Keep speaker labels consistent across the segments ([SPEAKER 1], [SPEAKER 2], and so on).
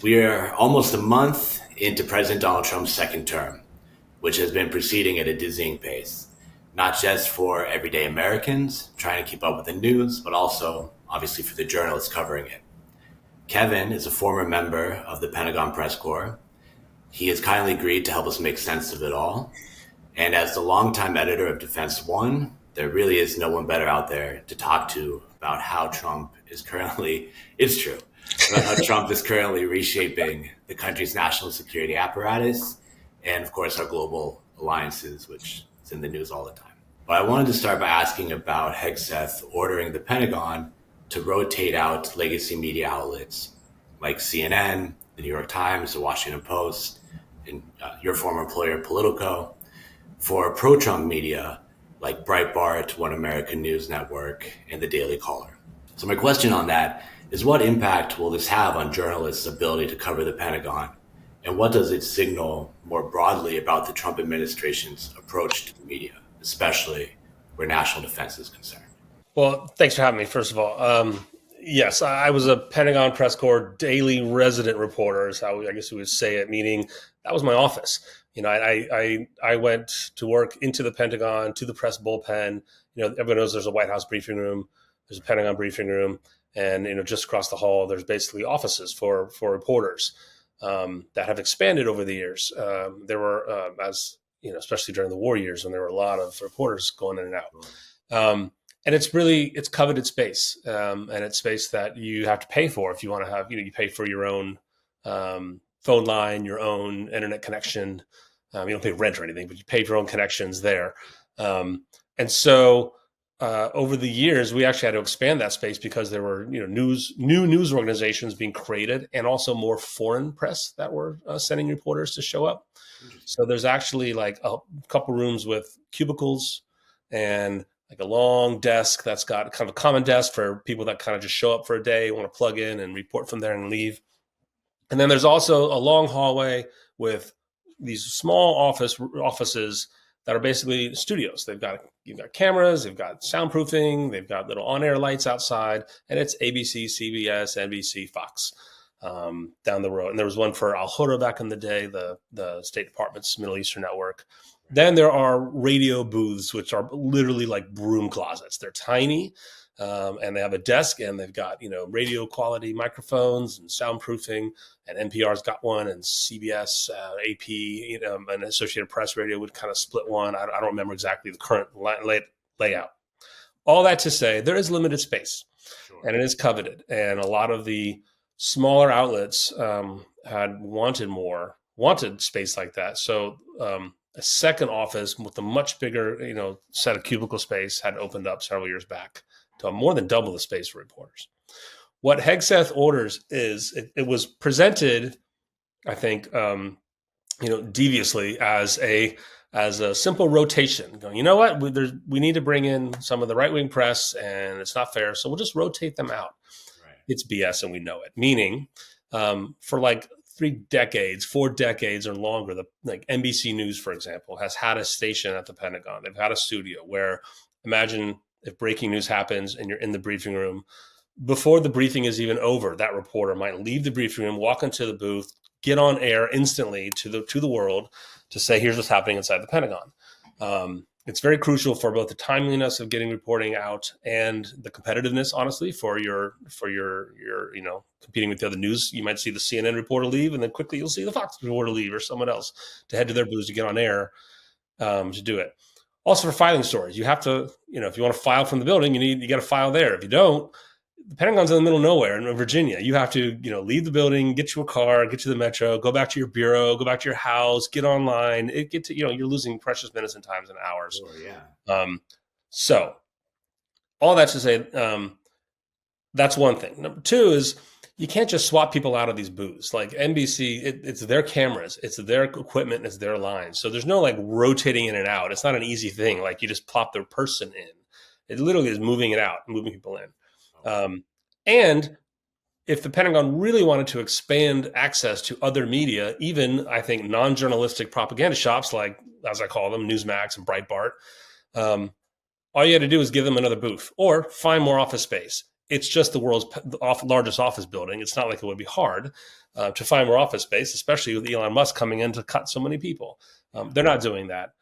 [SPEAKER 1] We are almost a month into President Donald Trump's second term, which has been proceeding at a dizzying pace, not just for everyday Americans trying to keep up with the news, but also, obviously, for the journalists covering it. Kevin is a former member of the Pentagon press corps. He has kindly agreed to help us make sense of it all. And as the longtime editor of Defense One, there really is no one better out there to talk to about how Trump is currently, it's true, about how Trump is currently reshaping the country's national security apparatus and, of course, our global alliances, which is in the news all the time. But I wanted to start by asking about Hegseth ordering the Pentagon to rotate out legacy media outlets like CNN, the New York Times, the Washington Post, and your former employer, Politico, for pro-Trump media like Breitbart, One American News Network, and the Daily Caller. So my question on that is, what impact will this have on journalists' ability to cover the Pentagon? And what does it signal more broadly about the Trump administration's approach to the media, especially where national defense is concerned?
[SPEAKER 2] Well, thanks for having me, first of all. Yes, I was a Pentagon press corps daily resident reporter, is how I guess we would say it, meaning that was my office. You know, I went to work into the Pentagon, to the press bullpen. You know, everyone knows there's a White House briefing room, there's a Pentagon briefing room, and, you know, just across the hall, there's basically offices for reporters that have expanded over the years. There were, as you know, especially during the war years, when there were a lot of reporters going in and out. And it's coveted space, and it's space that you have to pay for if you want to have, you know, you pay for your own phone line, your own internet connection. You don't pay rent or anything, but you pay for your own connections there. And so over the years, we actually had to expand that space because there were, you know, new news organizations being created, and also more foreign press that were sending reporters to show up. So there's actually like a couple rooms with cubicles and like a long desk that's got kind of a common desk for people that kind of just show up for a day, want to plug in and report from there and leave. And then there's also a long hallway with these small offices that are basically studios. You've got cameras, they've got soundproofing, they've got little on-air lights outside, and it's ABC, CBS, NBC, Fox down the road. And there was one for Al Hurra back in the day, the State Department's Middle Eastern network. Then there are radio booths, which are literally like broom closets. They're tiny, and they have a desk, and they've got, you know, radio quality microphones and soundproofing. And NPR's got one, and CBS, AP, you know, and Associated Press Radio would kind of split one. I don't remember exactly the current layout. All that to say, there is limited space, sure, and it is coveted. And a lot of the smaller outlets had wanted space like that. So a second office with a much bigger, you know, set of cubicle space had opened up several years back to more than double the space for reporters. What Hegseth orders is, it was presented, I think, you know, deviously as a simple rotation. Going, you know what, we need to bring in some of the right wing press, and it's not fair, so we'll just rotate them out. Right. It's BS, and we know it. Meaning, for like 4 decades or longer, like NBC News, for example, has had a station at the Pentagon. They've had a studio where, imagine if breaking news happens and you're in the briefing room, before the briefing is even over, that reporter might leave the briefing room, walk into the booth, get on air instantly to the world to say, here's what's happening inside the Pentagon. It's very crucial for both the timeliness of getting reporting out and the competitiveness, honestly, for your you know, competing with the other news. You might see the CNN reporter leave, and then quickly you'll see the Fox reporter leave, or someone else to head to their booths to get on air to do it. Also, for filing stories, you have to, you know, if you want to file from the building, you got to file there. If you don't, the Pentagon's in the middle of nowhere in Virginia. You have to, you know, leave the building, get you a car, get to the metro, go back to your bureau, go back to your house, get online. You know, you're losing precious minutes and times and hours.
[SPEAKER 1] Oh, yeah.
[SPEAKER 2] So all that to say, that's one thing. Number two is, you can't just swap people out of these booths. Like NBC, it's their cameras, it's their equipment, it's their lines. So there's no like rotating in and out. It's not an easy thing. Like you just plop their person in. It literally is moving it out, moving people in. And if the Pentagon really wanted to expand access to other media, even, I think, non-journalistic propaganda shops, like, as I call them, Newsmax and Breitbart, all you had to do is give them another booth or find more office space. it's just the world's largest office building. It's not like it would be hard to find more office space, especially with Elon Musk coming in to cut so many people. They're not doing that.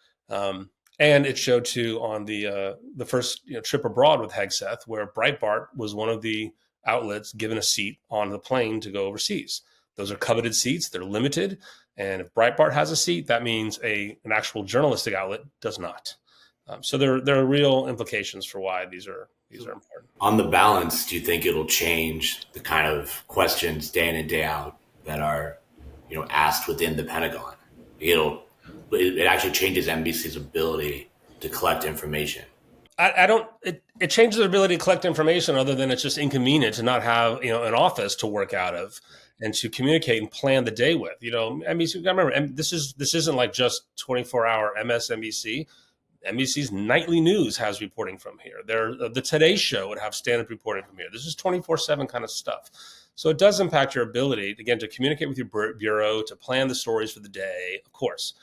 [SPEAKER 2] And it showed too on the first trip abroad with Hegseth, where Breitbart was one of the outlets given a seat on the plane to go overseas. Those are coveted seats. They're limited. And if Breitbart has a seat, that means an actual journalistic outlet does not. So there are real implications for why these are important.
[SPEAKER 1] On the balance, do you think it'll change the kind of questions day in and day out that are, asked within the Pentagon? It actually changes NBC's ability to collect information.
[SPEAKER 2] It changes their ability to collect information, other than it's just inconvenient to not have, an office to work out of and to communicate and plan the day with. NBC, you gotta remember, this isn't like just 24-hour MSNBC. NBC's nightly news has reporting from here. The Today Show would have stand-up reporting from here. This is 24/7 kind of stuff. So it does impact your ability, again, to communicate with your bureau, to plan the stories for the day, of course.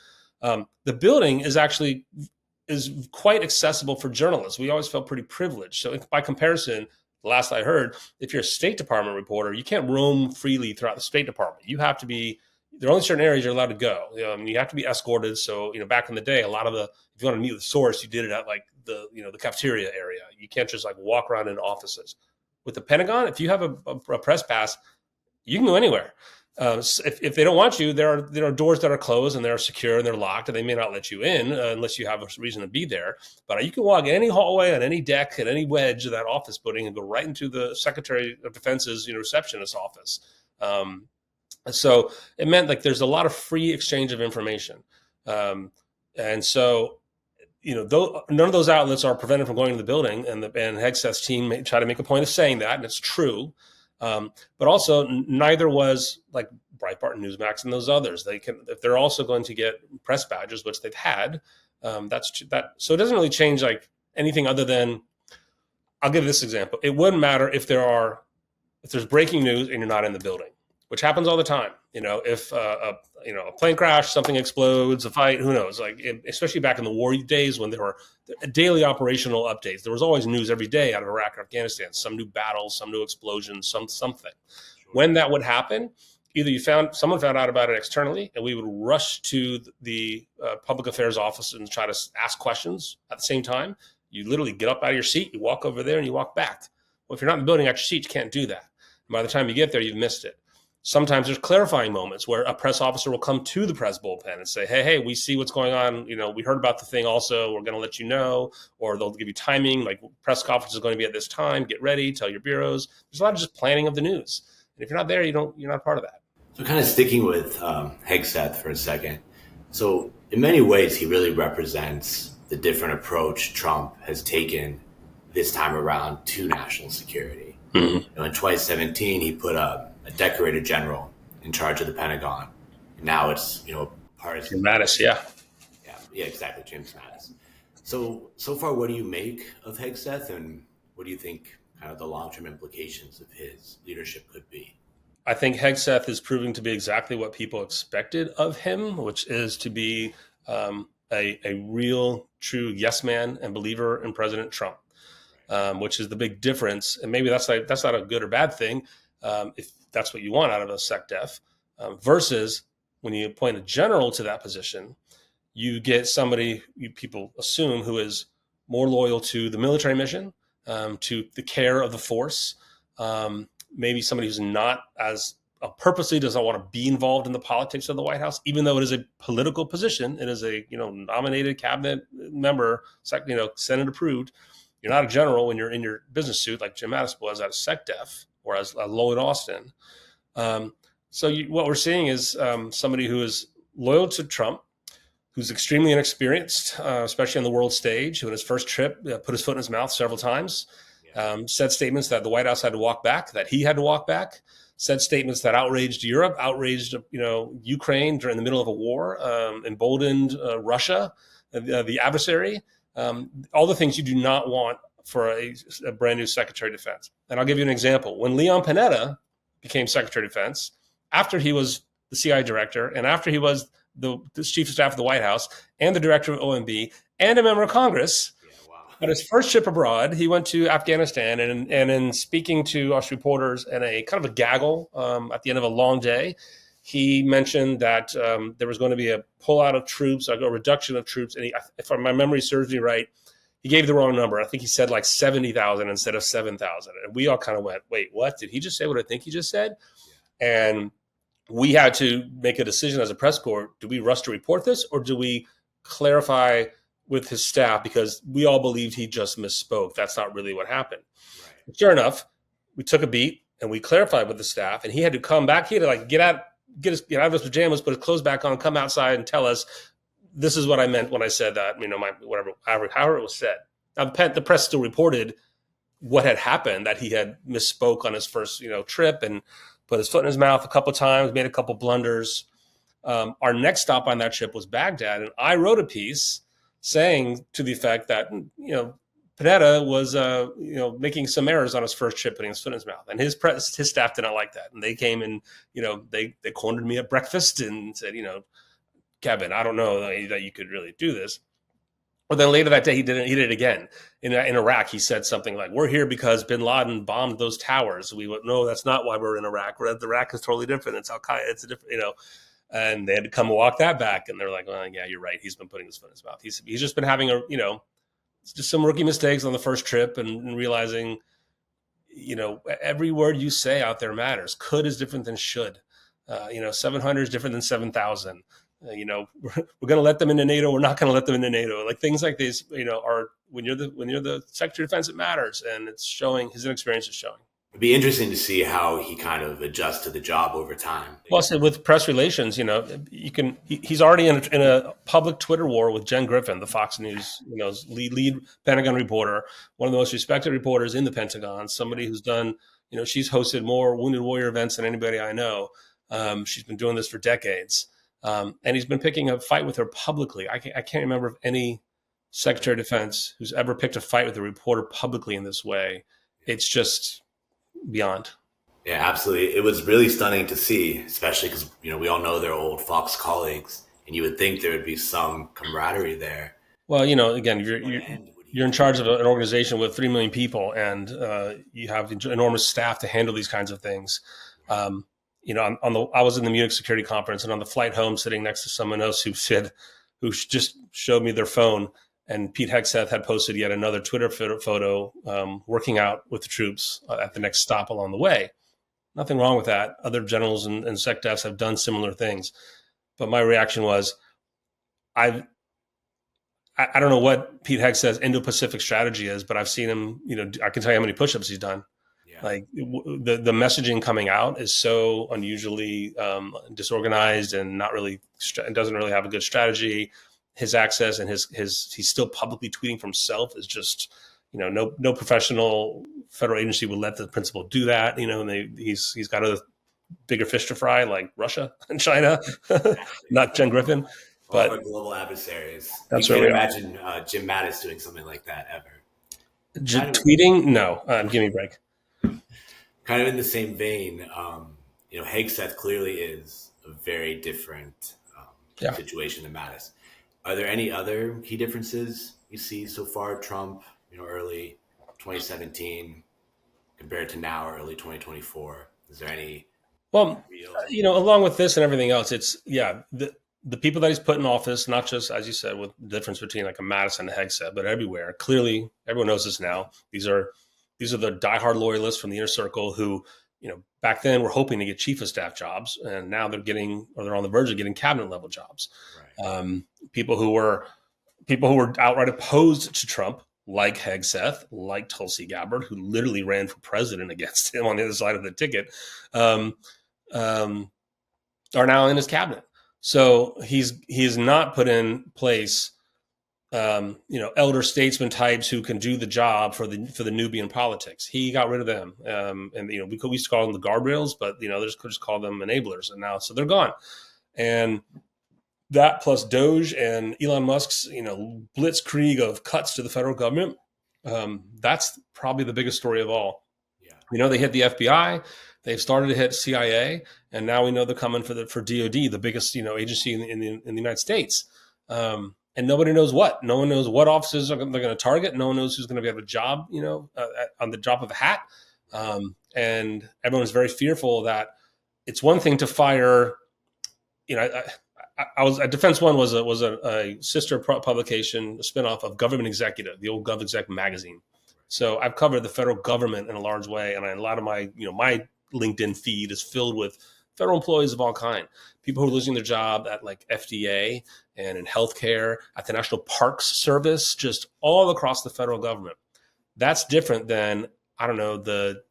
[SPEAKER 2] The building is quite accessible for journalists. We always felt pretty privileged. So by comparison, last I heard, if you're a State Department reporter, you can't roam freely throughout the State Department. You have to be, there are only certain areas you're allowed to go. You have to be escorted. So, back in the day, if you want to meet with a source, you did it at like the cafeteria area. You can't just like walk around in offices. With the Pentagon, if you have a press pass, you can go anywhere. If they don't want you, there are doors that are closed and they're secure and they're locked, and they may not let you in unless you have a reason to be there. But you can walk any hallway, on any deck, at any wedge of that office building and go right into the Secretary of Defense's receptionist's office. So it meant like there's a lot of free exchange of information, and so none of those outlets are prevented from going to the building, and Hegseth's team may try to make a point of saying that, and it's true. But also neither was like Breitbart and Newsmax and those others. If they're also going to get press badges, which they've had, that's that. So it doesn't really change like anything other than, I'll give this example. It wouldn't matter if there's breaking news and you're not in the building, which happens all the time. If a plane crash, something explodes, a fight, who knows? Like especially back in the war days when there were daily operational updates, there was always news every day out of Iraq or Afghanistan. Some new battles, some new explosions, something. Sure. When that would happen, either someone found out about it externally, and we would rush to the public affairs office and try to ask questions at the same time. You literally get up out of your seat, you walk over there, and you walk back. Well, if you're not in the building at your seat, you can't do that. And by the time you get there, you've missed it. Sometimes there's clarifying moments where a press officer will come to the press bullpen and say, hey, we see what's going on. We heard about the thing also. We're going to let you know. Or they'll give you timing, like press conference is going to be at this time. Get ready. Tell your bureaus. There's a lot of just planning of the news. And if you're not there, you're not part of that.
[SPEAKER 1] So kind of sticking with Hegseth for a second. So in many ways, he really represents the different approach Trump has taken this time around to national security. Mm-hmm. In 2017, he put a decorated general in charge of the Pentagon. And now it's, partisan.
[SPEAKER 2] Mattis, yeah.
[SPEAKER 1] Yeah, exactly, James Mattis. So far, what do you make of Hegseth, and what do you think kind of the long-term implications of his leadership could be?
[SPEAKER 2] I think Hegseth is proving to be exactly what people expected of him, which is to be a real, true yes man and believer in President Trump, which is the big difference. And maybe that's not a good or bad thing, if that's what you want out of a SecDef, versus when you appoint a general to that position, you get somebody people assume who is more loyal to the military mission, to the care of the force, maybe somebody who's not as purposely does not want to be involved in the politics of the White House, even though it is a political position. It is a nominated cabinet member, Senate approved. You're not a general when you're in your business suit like Jim Mattis was at a SecDef or as Lloyd Austin. So what we're seeing is somebody who is loyal to Trump, who's extremely inexperienced, especially on the world stage, who in his first trip put his foot in his mouth several times, said statements that the White House had to walk back, that he had to walk back, said statements that outraged Europe, outraged Ukraine during the middle of a war, emboldened Russia, the adversary, all the things you do not want for a brand new Secretary of Defense. And I'll give you an example. When Leon Panetta became Secretary of Defense, after he was the CIA director and after he was the chief of staff of the White House and the director of OMB and a member of Congress, On his first trip abroad, he went to Afghanistan, and in speaking to us reporters in a kind of a gaggle at the end of a long day, he mentioned that there was going to be a pullout of troops, like a reduction of troops. And if my memory serves me right, he gave the wrong number. I think he said like 70,000 instead of 7,000. And we all kind of went, wait, what? Did he just say what I think he just said? And we had to make a decision as a press corps. Do we rush to report this, or do we clarify with his staff, because we all believed he just misspoke? That's not really what happened. Right. Sure enough, we took a beat and we clarified with the staff, and he had to come back. He had to like get out of his pajamas, put his clothes back on, come outside and tell us, this is what I meant when I said that, however it was said. Now the press still reported what had happened, that he had misspoke on his first, trip and put his foot in his mouth a couple of times, made a couple blunders. Our next stop on that trip was Baghdad, and I wrote a piece saying to the effect that, Panetta was, making some errors on his first trip, putting his foot in his mouth, and his staff did not like that, and they came and, they cornered me at breakfast and said, Kevin, I don't know that you could really do this. But then later that day, he did it again. In Iraq, he said something like, we're here because bin Laden bombed those towers. We went, no, that's not why we're in Iraq. Iraq is totally different. It's Al-Qaeda. It's a different, and they had to come and walk that back. And they're like, well, yeah, you're right. He's been putting his foot in his mouth. He's just been having just some rookie mistakes on the first trip and realizing, every word you say out there matters. Could is different than should. 700 is different than 7,000. We're going to let them into NATO. We're not going to let them into NATO. Like things like this, are when you're the Secretary of Defense, it matters, and it's showing. His inexperience is showing.
[SPEAKER 1] It'd be interesting to see how he kind of adjusts to the job over time.
[SPEAKER 2] Plus, with press relations, he's already in a public Twitter war with Jen Griffin, the Fox News, lead Pentagon reporter, one of the most respected reporters in the Pentagon. Somebody who's done, she's hosted more Wounded Warrior events than anybody I know. She's been doing this for decades. And he's been picking a fight with her publicly. I can't remember of any Secretary of Defense who's ever picked a fight with a reporter publicly in this way. It's just beyond.
[SPEAKER 1] Yeah, absolutely. It was really stunning to see, especially because, we all know they're old Fox colleagues, and you would think there would be some camaraderie there.
[SPEAKER 2] Well, again, you're in charge of an organization with 3 million people, and you have enormous staff to handle these kinds of things. I was in the Munich Security Conference, and on the flight home, sitting next to someone else who just showed me their phone, and Pete Hegseth had posted yet another Twitter photo working out with the troops at the next stop along the way. Nothing wrong with that. Other generals and sec defs have done similar things, but my reaction was, I don't know what Pete Hegseth's Indo-Pacific strategy is, but I've seen him. I can tell you how many push-ups he's done. Like the messaging coming out is so unusually disorganized and doesn't really have a good strategy. His access and he's still publicly tweeting from himself is just, no professional federal agency would let the principal do that. And he's got a bigger fish to fry, like Russia and China, not Jen Griffin.
[SPEAKER 1] But our global adversaries.
[SPEAKER 2] That's
[SPEAKER 1] you can't imagine Jim Mattis doing something like that ever.
[SPEAKER 2] Tweeting? No, give me a break.
[SPEAKER 1] Kind of in the same vein, Hegseth clearly is a very different situation than Mattis. Are there any other key differences you see so far? Trump, early 2017 compared to now, early 2024. Is there any?
[SPEAKER 2] Well, along with this and everything else, it's the people that he's put in office, not just, as you said, with the difference between like a Mattis and a Hegseth, but everywhere. Clearly, everyone knows this now. These are the diehard loyalists from the inner circle who, back then were hoping to get chief of staff jobs, and now they're on the verge of getting cabinet level jobs. Right. People who were outright opposed to Trump, like Hegseth, like Tulsi Gabbard, who literally ran for president against him on the other side of the ticket, are now in his cabinet. So he's not put in place elder statesman types who can do the job for the newbie in politics. He got rid of them. And we used to call them the guardrails, but they just call them enablers. And now, so they're gone. And that plus Doge and Elon Musk's, blitzkrieg of cuts to the federal government. That's probably the biggest story of all. Yeah. They hit the FBI, they've started to hit CIA, and now we know they're coming for DOD, the biggest, agency in the United States. and nobody knows what. No one knows what offices they're going to target. No one knows who's going to have a job, on the drop of a hat. And everyone's very fearful that it's one thing to fire. I was at Defense One was a sister publication, a spinoff of Government Executive, the old Gov Exec magazine. So I've covered the federal government in a large way, and a lot of my my LinkedIn feed is filled with federal employees of all kind, people who are losing their job at like FDA and in healthcare, at the National Parks Service, just all across the federal government. That's different than, I don't know, the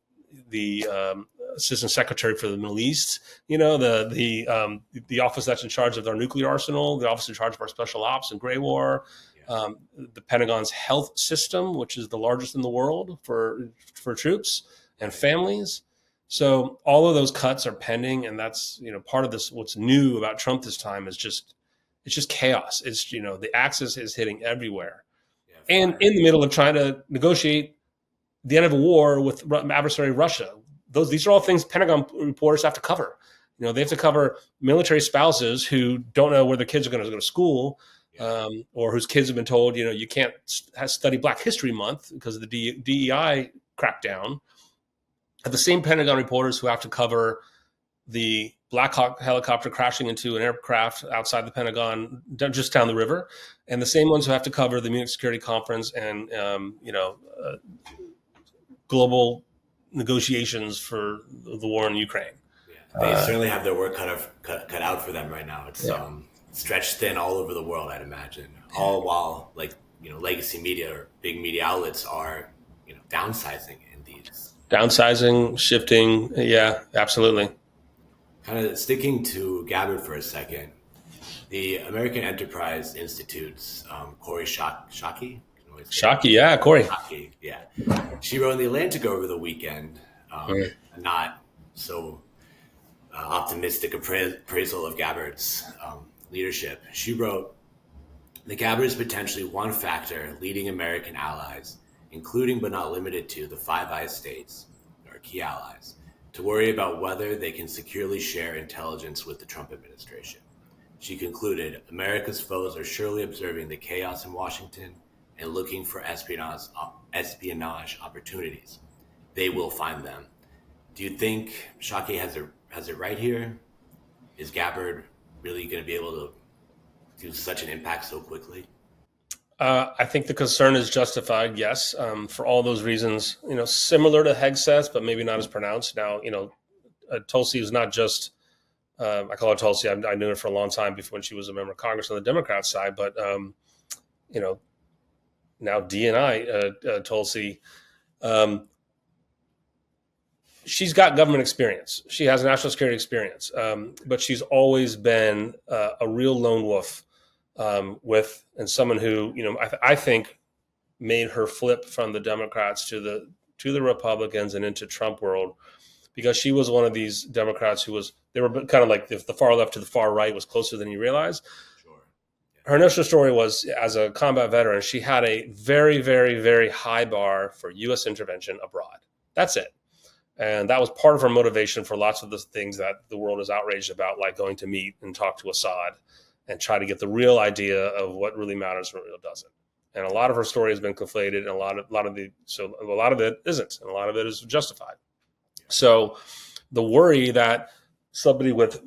[SPEAKER 2] assistant secretary for the Middle East, the office that's in charge of our nuclear arsenal, the office in charge of our special ops and gray war, the Pentagon's health system, which is the largest in the world for troops and families. So all of those cuts are pending, and that's part of this. What's new about Trump this time is it's just chaos. It's the axis is hitting everywhere, and in the middle of trying to negotiate the end of a war with adversary Russia. These are all things Pentagon reporters have to cover. They have to cover military spouses who don't know where their kids are going to go to school, or whose kids have been told, you can't study Black History Month because of the DEI crackdown. The same Pentagon reporters who have to cover the Black Hawk helicopter crashing into an aircraft outside the Pentagon just down the river, and the same ones who have to cover the Munich Security Conference and global negotiations for the war in Ukraine.
[SPEAKER 1] They certainly have their work cut out for them right now. It's stretched thin all over the world, I'd imagine. All while legacy media or big media outlets are downsizing in these.
[SPEAKER 2] Downsizing, shifting, yeah, absolutely.
[SPEAKER 1] Kind of sticking to Gabbard for a second, the American Enterprise Institute's Corey Shockey.
[SPEAKER 2] Shockey, yeah, Corey.
[SPEAKER 1] Shockey, yeah. She wrote in the Atlantic over the weekend, not so optimistic appraisal of Gabbard's leadership. She wrote, "The Gabbard is potentially one factor leading American allies, including but not limited to the Five Eyes states, our key allies, to worry about whether they can securely share intelligence with the Trump administration." She concluded, "America's foes are surely observing the chaos in Washington and looking for espionage opportunities. They will find them." Do you think Shockey has it right here? Is Gabbard really going to be able to do such an impact so quickly?
[SPEAKER 2] I think the concern is justified, yes, for all those reasons, similar to Hegseth, but maybe not as pronounced. Now, Tulsi is not just, I call her Tulsi, I knew her for a long time before when she was a member of Congress on the Democrat side, but, now DNI, Tulsi, she's got government experience. She has national security experience, but she's always been a real lone wolf and someone who, I think made her flip from the Democrats to the Republicans and into Trump world, because she was one of these Democrats they were kind of like the far left to the far right was closer than you realize. Her initial story was, as a combat veteran, she had a very, very, very high bar for U.S. intervention abroad. That's it. And that was part of her motivation for lots of the things that the world is outraged about, like going to meet and talk to Assad and try to get the real idea of what really matters and what really doesn't. And a lot of her story has been conflated, and a lot of it isn't, and a lot of it is justified. So the worry that somebody with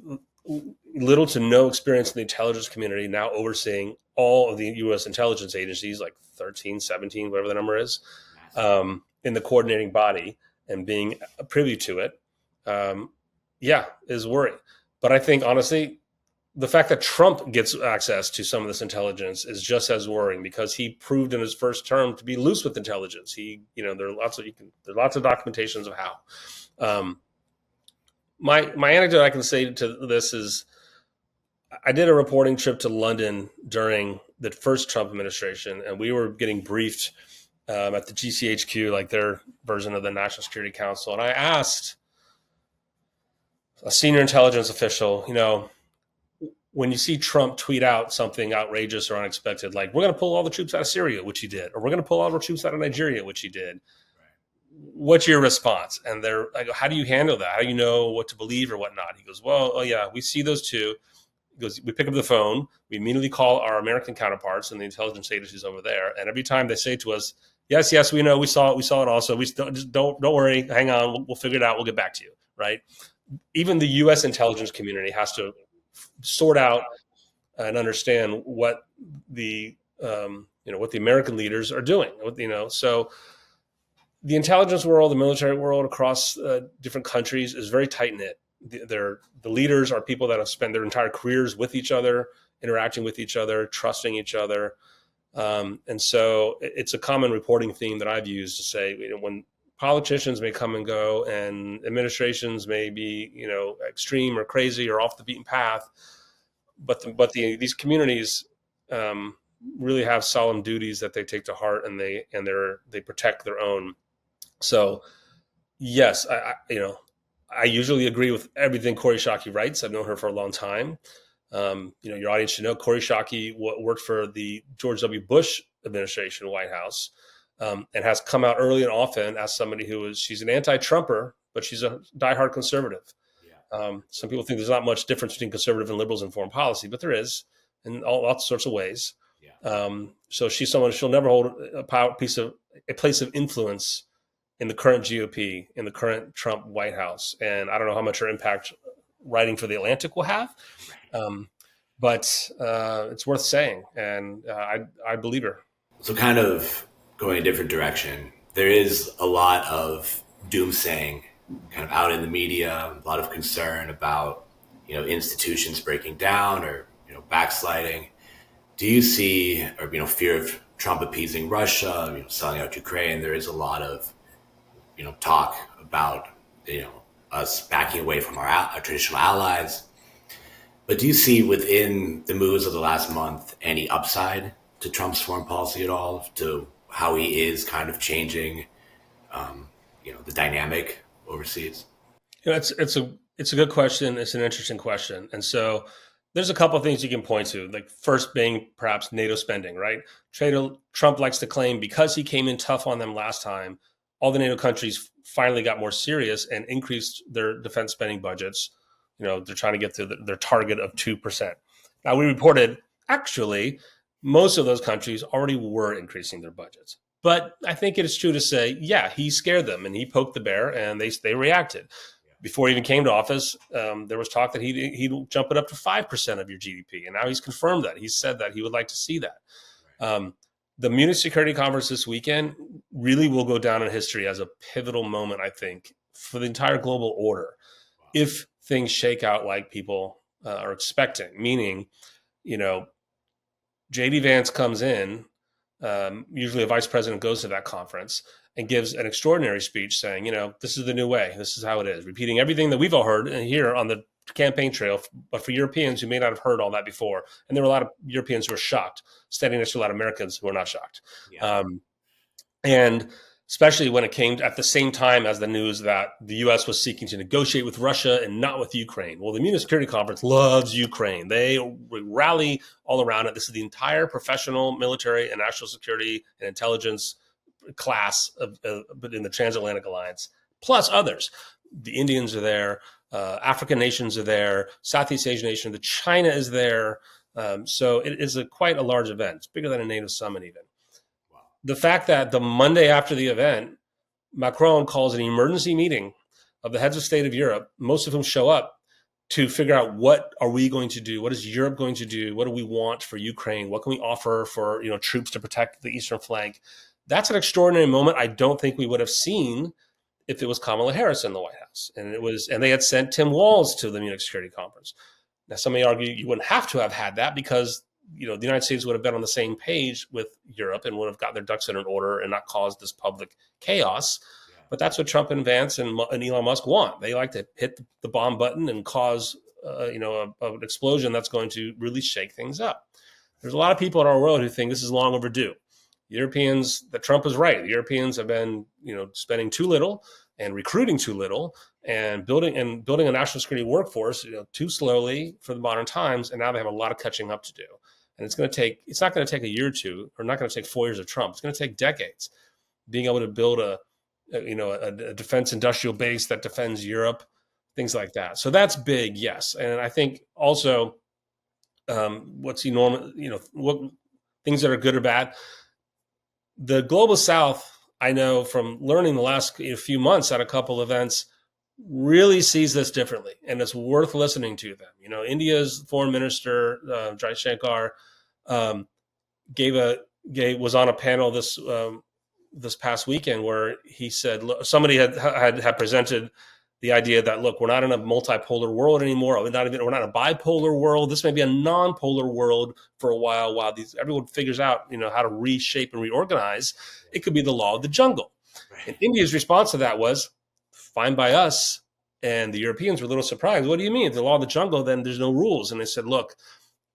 [SPEAKER 2] little to no experience in the intelligence community now overseeing all of the U.S. intelligence agencies, like 13, 17, whatever the number is, in the coordinating body and being privy to it, is worry. But I think, honestly, the fact that Trump gets access to some of this intelligence is just as worrying, because he proved in his first term to be loose with intelligence. There are lots of documentations of how. My anecdote I can say to this is, I did a reporting trip to London during the first Trump administration, and we were getting briefed at the GCHQ, like their version of the National Security Council. And I asked a senior intelligence official, when you see Trump tweet out something outrageous or unexpected, like, we're going to pull all the troops out of Syria, which he did, or we're going to pull all our troops out of Nigeria, which he did, what's your response? And I go, how do you handle that? How do you know what to believe or what not? He goes, well, oh yeah, we see those too. goes, we pick up the phone, we immediately call our American counterparts and the intelligence agencies over there, and every time they say to us, yes, we know, we saw it also. We still, just don't worry, hang on, we'll figure it out. We'll get back to you, right? Even the U.S. intelligence community has to sort out and understand what the what the American leaders are doing. So the intelligence world, the military world across different countries is very tight knit. The leaders are people that have spent their entire careers with each other, interacting with each other, trusting each other. And so it's a common reporting theme that I've used to say, when politicians may come and go and administrations may be, extreme or crazy or off the beaten path, but these communities really have solemn duties that they take to heart, and they protect their own. So yes, I usually agree with everything Kori Schake writes. I've known her for a long time. Your audience should know Kori Schake worked for the George W. Bush administration, White House, and has come out early and often as somebody she's an anti-Trumper, but she's a diehard conservative. Yeah. Some people think there's not much difference between conservative and liberals in foreign policy, but there is in all sorts of ways. Yeah. So she's someone, she'll never hold a place of influence in the current GOP, in the current Trump White House. And I don't know how much her impact writing for The Atlantic will have. But it's worth saying, and I believe her.
[SPEAKER 1] So kind of going a different direction, there is a lot of doomsaying kind of out in the media, a lot of concern about, institutions breaking down or, backsliding. Do you see, or, fear of Trump appeasing Russia, selling out Ukraine? There is a lot of, talk about, us backing away from our traditional allies. But do you see within the moves of the last month any upside to Trump's foreign policy at all, to how he is kind of changing, the dynamic overseas?
[SPEAKER 2] It's a good question. It's an interesting question. And so there's a couple of things you can point to, like first being perhaps NATO spending, right? Trump likes to claim because he came in tough on them last time, all the NATO countries finally got more serious and increased their defense spending budgets. They're trying to get to their target of 2%. Now, we reported, actually, most of those countries already were increasing their budgets. But I think it is true to say, yeah, he scared them and he poked the bear and they reacted. Yeah. Before he even came to office, there was talk that he'd jump it up to 5% of your GDP. And now he's confirmed that. He said that he would like to see that. Right. The Munich Security Conference this weekend really will go down in history as a pivotal moment, I think, for the entire global order. Wow. If things shake out like people are expecting, meaning, J.D. Vance comes in, usually a vice president goes to that conference and gives an extraordinary speech saying, this is the new way. This is how it is, repeating everything that we've all heard here on the campaign trail, but for Europeans who may not have heard all that before. And there were a lot of Europeans who were shocked, standing next to a lot of Americans who were not shocked. Yeah. And especially when it came at the same time as the news that the U.S. was seeking to negotiate with Russia and not with Ukraine. Well, the Munich Security Conference loves Ukraine. They rally all around it. This is the entire professional military and national security and intelligence class but in the Transatlantic Alliance, plus others. The Indians are there. African nations are there. Southeast Asian nation. The China is there. So it is quite a large event. It's bigger than a NATO summit even. The fact that the Monday after the event, Macron calls an emergency meeting of the heads of state of Europe, most of whom show up to figure out what are we going to do? What is Europe going to do? What do we want for Ukraine? What can we offer for troops to protect the eastern flank? That's an extraordinary moment. I don't think we would have seen if it was Kamala Harris in the White House. And they had sent Tim Walz to the Munich Security Conference. Now, some may argue you wouldn't have to have had that because the United States would have been on the same page with Europe and would have got their ducks in an order and not caused this public chaos. Yeah. But that's what Trump and Vance and Elon Musk want. They like to hit the bomb button and cause, an explosion that's going to really shake things up. There's a lot of people in our world who think this is long overdue. That Trump is right. The Europeans have been, spending too little and recruiting too little and building a national security workforce, too slowly for the modern times. And now they have a lot of catching up to do. And it's not going to take a year or two, or not going to take 4 years of Trump. It's going to take decades. Being able to build a defense industrial base that defends Europe, things like that. So that's big, yes. And I think also what's enormous, what things that are good or bad. The global South, I know from learning the last few months at a couple events, really sees this differently, and it's worth listening to them. India's foreign minister Jaishankar um, was on a panel this past weekend where he said, look, somebody had presented the idea that, look, we're not in a multipolar world anymore. We're not in a bipolar world. This may be a non-polar world for a while everyone figures out, how to reshape and reorganize. It could be the law of the jungle.
[SPEAKER 1] Right.
[SPEAKER 2] And India's response to that was, fine by us. And the Europeans were a little surprised. What do you mean? If the law of the jungle, then there's no rules. And they said, look,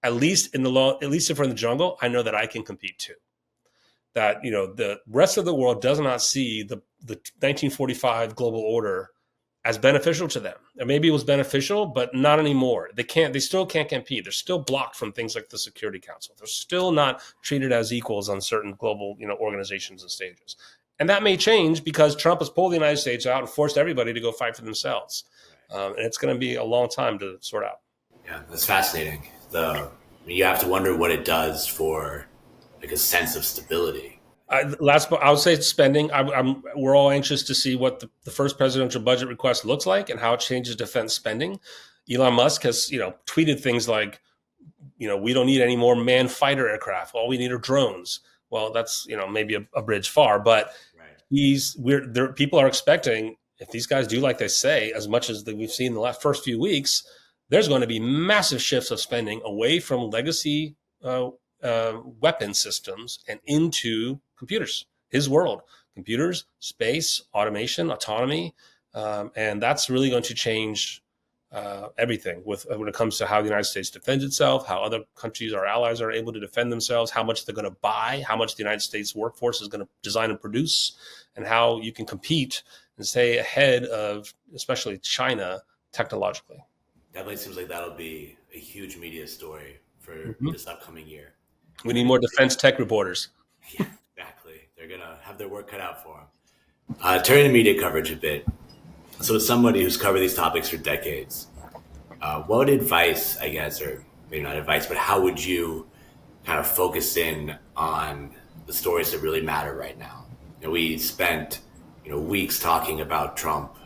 [SPEAKER 2] at least if we're in the jungle, I know that I can compete too. That, the rest of the world does not see the 1945 global order as beneficial to them. Or maybe it was beneficial, but not anymore. They still can't compete. They're still blocked from things like the Security Council. They're still not treated as equals on certain global, organizations and stages. And that may change because Trump has pulled the United States out and forced everybody to go fight for themselves. And it's going to be a long time to sort out.
[SPEAKER 1] Yeah, that's fascinating. You have to wonder what it does for a sense of stability.
[SPEAKER 2] I would say spending. We're all anxious to see what the first presidential budget request looks like and how it changes defense spending. Elon Musk has, tweeted things like, we don't need any more manned fighter aircraft. All we need are drones. Well, that's, maybe a bridge far, but right. People are expecting, if these guys do like they say, as much as we've seen in the first few weeks, there's going to be massive shifts of spending away from legacy weapon systems and into computers, his world, computers, space, automation, autonomy. And that's really going to change everything when it comes to how the United States defends itself, how other countries, our allies, are able to defend themselves, how much they're going to buy, how much the United States workforce is going to design and produce, and how you can compete and stay ahead of, especially China, technologically.
[SPEAKER 1] Definitely seems like that'll be a huge media story for this upcoming year.
[SPEAKER 2] We need more defense tech reporters.
[SPEAKER 1] Yeah, exactly. They're going to have their work cut out for them. Turning to media coverage a bit. So as somebody who's covered these topics for decades, what advice, I guess, or maybe not advice, but how would you kind of focus in on the stories that really matter right now? We spent, weeks talking about Trump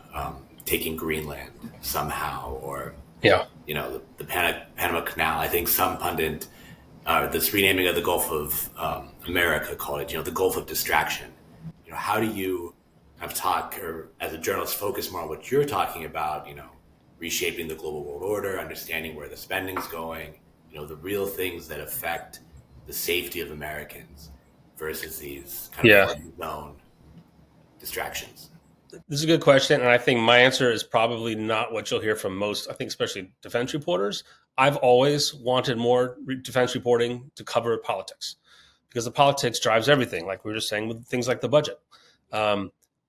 [SPEAKER 1] taking Greenland somehow, or the Panama Canal. I think some pundit, this renaming of the Gulf of America, called it, the Gulf of Distraction. How do you have talk, or as a journalist, focus more on what you're talking about? Reshaping the global world order, understanding where the spending's going. The real things that affect the safety of Americans versus these kind of known distractions.
[SPEAKER 2] This is a good question, and I think my answer is probably not what you'll hear from most, I think especially defense reporters. I've always wanted more defense reporting to cover politics, because the politics drives everything, like we were just saying with things like the budget.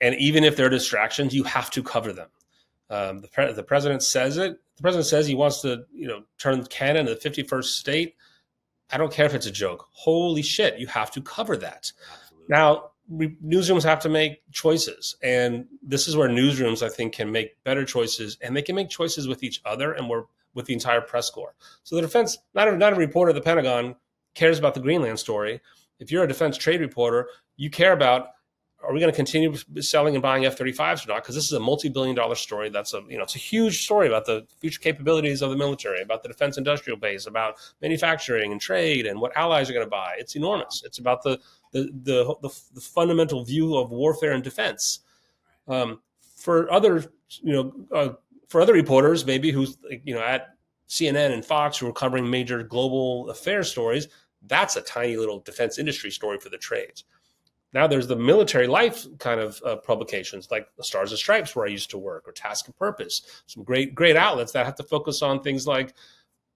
[SPEAKER 2] And even if they're distractions, you have to cover them. The president says it. The president says he wants to, turn Canada into the 51st state. I don't care if it's a joke. Holy shit, you have to cover that. Absolutely. Now, newsrooms have to make choices, and this is where newsrooms, I think, can make better choices, and they can make choices with each other and with the entire press corps. So the defense, not a reporter at the Pentagon cares about the Greenland story. If you're a defense trade reporter, you care about, are we going to continue selling and buying F-35s or not? Because this is a multi-billion-dollar story. It's a huge story about the future capabilities of the military, about the defense industrial base, about manufacturing and trade, and what allies are going to buy. It's enormous. It's about the fundamental view of warfare and defense. For other reporters, maybe who's at CNN and Fox, who are covering major global affairs stories, that's a tiny little defense industry story for the trades. Now there's the military life kind of publications, like the Stars and Stripes, where I used to work, or Task and Purpose. Some great outlets that have to focus on things like,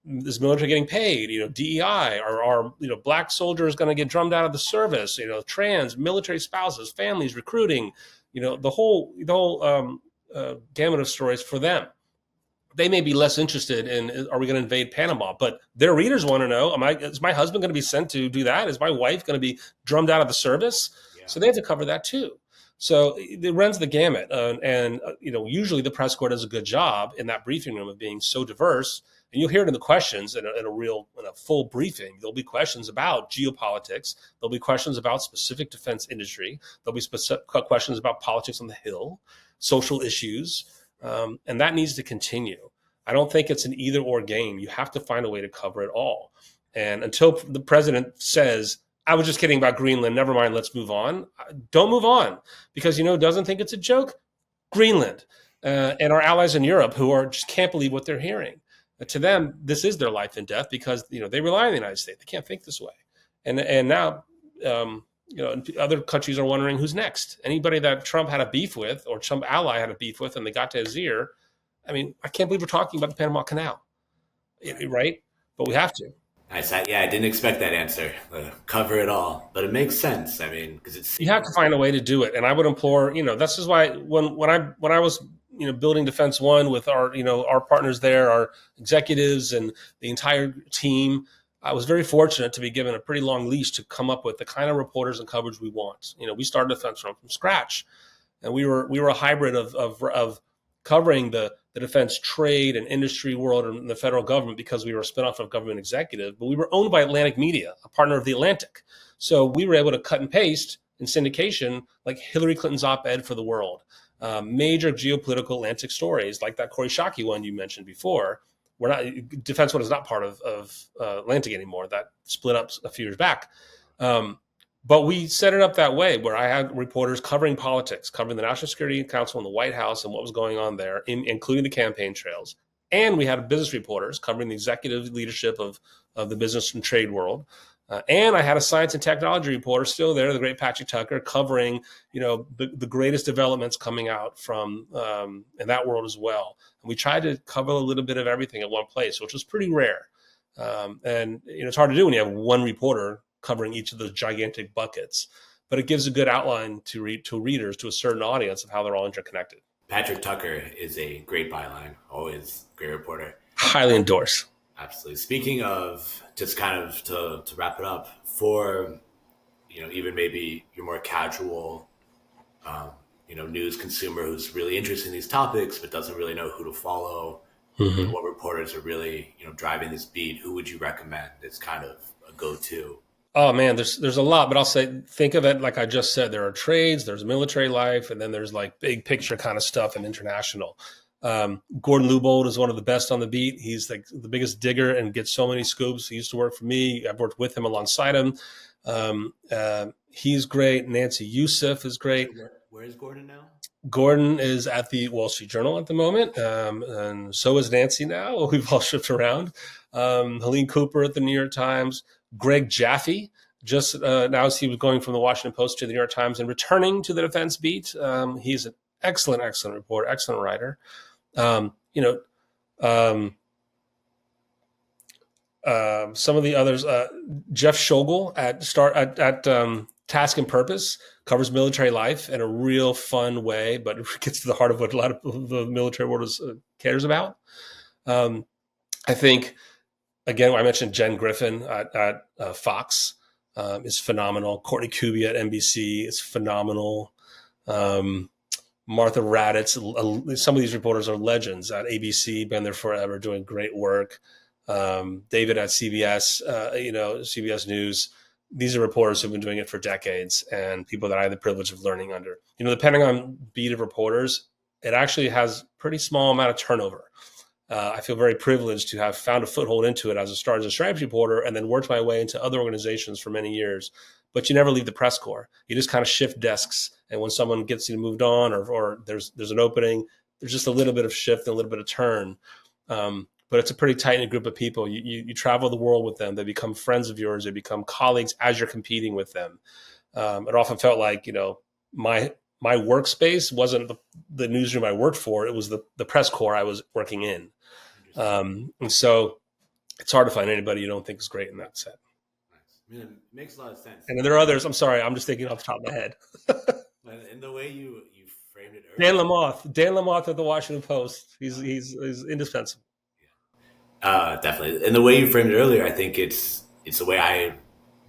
[SPEAKER 2] is military getting paid? DEI, are black soldiers going to get drummed out of the service? Trans, military spouses, families, recruiting. The whole gamut of stories for them. They may be less interested in, are we going to invade Panama? But their readers want to know, is my husband going to be sent to do that? Is my wife going to be drummed out of the service? Yeah. So they have to cover that too. So it runs the gamut. And usually the press corps does a good job in that briefing room of being so diverse And you'll hear it in the questions in a full briefing. There'll be questions about geopolitics. There'll be questions about specific defense industry. There'll be specific questions about politics on the Hill, social issues, and that needs to continue. I don't think it's an either or game. You have to find a way to cover it all. And until the president says, I was just kidding about Greenland, never mind, let's move on. Don't move on, because, doesn't think it's a joke. Greenland and our allies in Europe who just can't believe what they're hearing. To them, this is their life and death, because, they rely on the United States. They can't think this way. And now, other countries are wondering who's next. Anybody that Trump had a beef with, or Trump ally had a beef with, and they got to his ear. I mean, I can't believe we're talking about the Panama Canal, right? But we have to.
[SPEAKER 1] I didn't expect that answer. Cover it all, but it makes sense. I mean, because
[SPEAKER 2] you have to find a way to do it, and I would implore. This is why when I was building Defense One with our partners there, our executives and the entire team, I was very fortunate to be given a pretty long leash to come up with the kind of reporters and coverage we want. We started Defense One from scratch, and we were a hybrid of covering the defense trade and industry world and the federal government, because we were a spinoff of Government Executive, but we were owned by Atlantic Media, a partner of The Atlantic. So we were able to cut and paste in syndication, like Hillary Clinton's op-ed for The World, major geopolitical Atlantic stories like that Corey Shockey one you mentioned before. Defense One is not part of Atlantic anymore. That split up a few years back. But we set it up that way, where I had reporters covering politics, covering the National Security Council and the White House and what was going on there, including the campaign trails. And we had business reporters covering the executive leadership of the business and trade world. And I had a science and technology reporter still there, the great Patrick Tucker, covering the greatest developments coming out from in that world as well. And we tried to cover a little bit of everything at one place, which was pretty rare. And it's hard to do when you have one reporter covering each of those gigantic buckets, but it gives a good outline to readers, to a certain audience, of how they're all interconnected.
[SPEAKER 1] Patrick Tucker is a great byline, always great reporter.
[SPEAKER 2] Highly endorse.
[SPEAKER 1] Absolutely. Speaking of, just kind of to wrap it up, for even maybe your more casual news consumer who's really interested in these topics but doesn't really know who to follow, what reporters are really driving this beat, who would you recommend as kind of a go-to?
[SPEAKER 2] Oh man, there's a lot, but I'll say, think of it like I just said. There are trades, there's military life, and then there's like big picture kind of stuff and international. Gordon Lubold is one of the best on the beat. He's like the biggest digger and gets so many scoops. He used to work for me. I've worked with him, alongside him. He's great. Nancy Youssef is great.
[SPEAKER 1] Where is Gordon now?
[SPEAKER 2] Gordon is at the Wall Street Journal at the moment, and so is Nancy now. We've all shifted around. Helene Cooper at the New York Times. Greg Jaffe, just now as he was going from the Washington Post to the New York Times and returning to the defense beat. He's an excellent reporter, excellent writer. Some of the others, Jeff Schogel at Task and Purpose, covers military life in a real fun way, but it gets to the heart of what a lot of the military world cares about. I think, again, I mentioned Jen Griffin at Fox is phenomenal. Courtney Kuby at NBC is phenomenal. Martha Raddatz, some of these reporters are legends at ABC, been there forever, doing great work. David at CBS, CBS News. These are reporters who've been doing it for decades, and people that I had the privilege of learning under. The Pentagon beat of reporters, it actually has pretty small amount of turnover. I feel very privileged to have found a foothold into it as a Stars and Stripes reporter, and then worked my way into other organizations for many years. But you never leave the press corps. You just kind of shift desks, and when someone gets moved on, or there's an opening, there's just a little bit of shift and a little bit of turn. But it's a pretty tight-knit group of people. You travel the world with them. They become friends of yours. They become colleagues as you're competing with them. It often felt like, my workspace wasn't the newsroom I worked for. It was the press corps I was working in. And so it's hard to find anybody you don't think is great in that set.
[SPEAKER 1] Nice. It makes a lot of sense.
[SPEAKER 2] And there are others. I'm sorry. I'm just thinking off the top of my head.
[SPEAKER 1] In the way you framed it earlier.
[SPEAKER 2] Dan Lamothe at the Washington Post. He's indispensable.
[SPEAKER 1] Definitely. And the way you framed it earlier, I think it's the way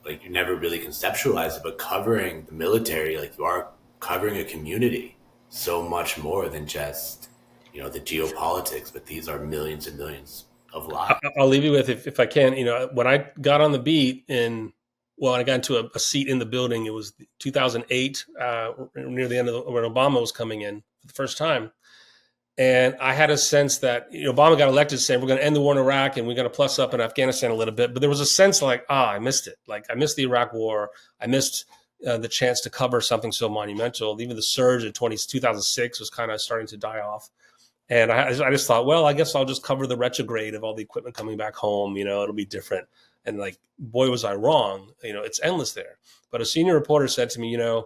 [SPEAKER 1] you never really conceptualized it, but covering the military, like you are covering a community so much more than just, the geopolitics, but these are millions and millions of lives.
[SPEAKER 2] I'll leave you with, if I can, when I got on the beat I got into a seat in the building. It was 2008, near the end of when Obama was coming in for the first time. And I had a sense that Obama got elected saying we're going to end the war in Iraq and we're going to plus up in Afghanistan a little bit. But there was a sense like, I missed it. Like I missed the Iraq war. I missed the chance to cover something so monumental. Even the surge in 2006 was kind of starting to die off. And I just thought, well, I guess I'll just cover the retrograde of all the equipment coming back home. It'll be different. And like, boy, was I wrong. It's endless there. But a senior reporter said to me, a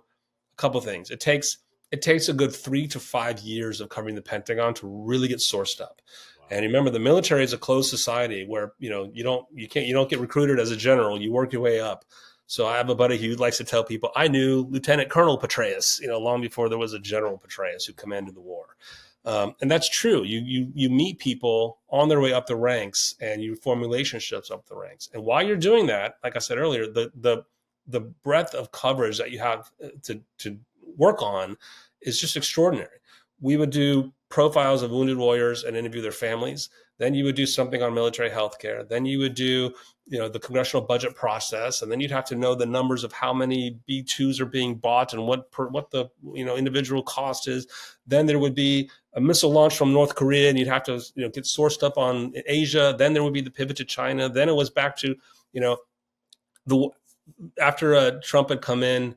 [SPEAKER 2] couple of things. It takes a good 3 to 5 years of covering the Pentagon to really get sourced up. Wow. And remember, the military is a closed society where you don't get recruited as a general. You work your way up. So I have a buddy who likes to tell people, I knew Lieutenant Colonel Petraeus, long before there was a General Petraeus who commanded the war. And that's true. You meet people on their way up the ranks, and you form relationships up the ranks. And while you're doing that, like I said earlier, the breadth of coverage that you have to work on is just extraordinary. We would do profiles of wounded warriors and interview their families. Then you would do something on military healthcare. Then you would do the congressional budget process, and then you'd have to know the numbers of how many B-2s are being bought and what the individual cost is. Then there would be a missile launch from North Korea, and you'd have to get sourced up on Asia. Then there would be the pivot to China. Then it was back to after Trump had come in.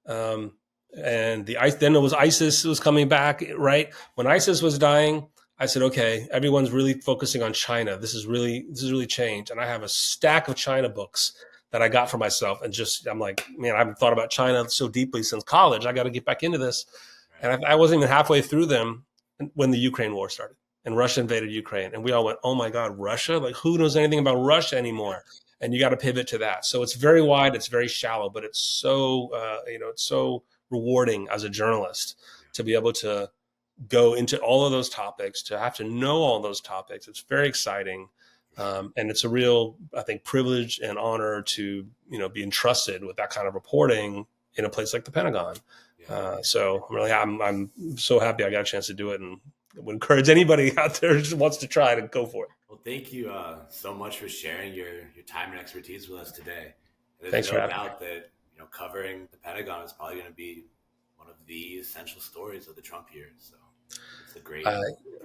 [SPEAKER 2] And then it was ISIS was coming back, right? When ISIS was dying, I said, okay, everyone's really focusing on China. This is really changed. And I have a stack of China books that I got for myself. And I'm like, man, I haven't thought about China so deeply since college. I got to get back into this. And I wasn't even halfway through them when the Ukraine war started and Russia invaded Ukraine. And we all went, oh my God, Russia? Like, who knows anything about Russia anymore? And you got to pivot to that. So it's very wide, it's very shallow, but it's so, it's so rewarding as a journalist to be able to go into all of those topics, to have to know all those topics. It's very exciting. And it's a real, I think, privilege and honor to, be entrusted with that kind of reporting in a place like the Pentagon. So I'm so happy I got a chance to do it, and would encourage anybody out there who just wants to try to go for it.
[SPEAKER 1] Well, thank you so much for sharing your time and expertise with us today.
[SPEAKER 2] Thanks for having me.
[SPEAKER 1] That covering the Pentagon is probably going to be one of the essential stories of the Trump years. So it's a great.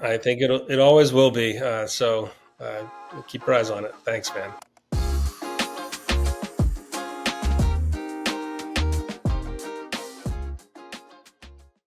[SPEAKER 2] I think it always will be. So keep your eyes on it. Thanks, man.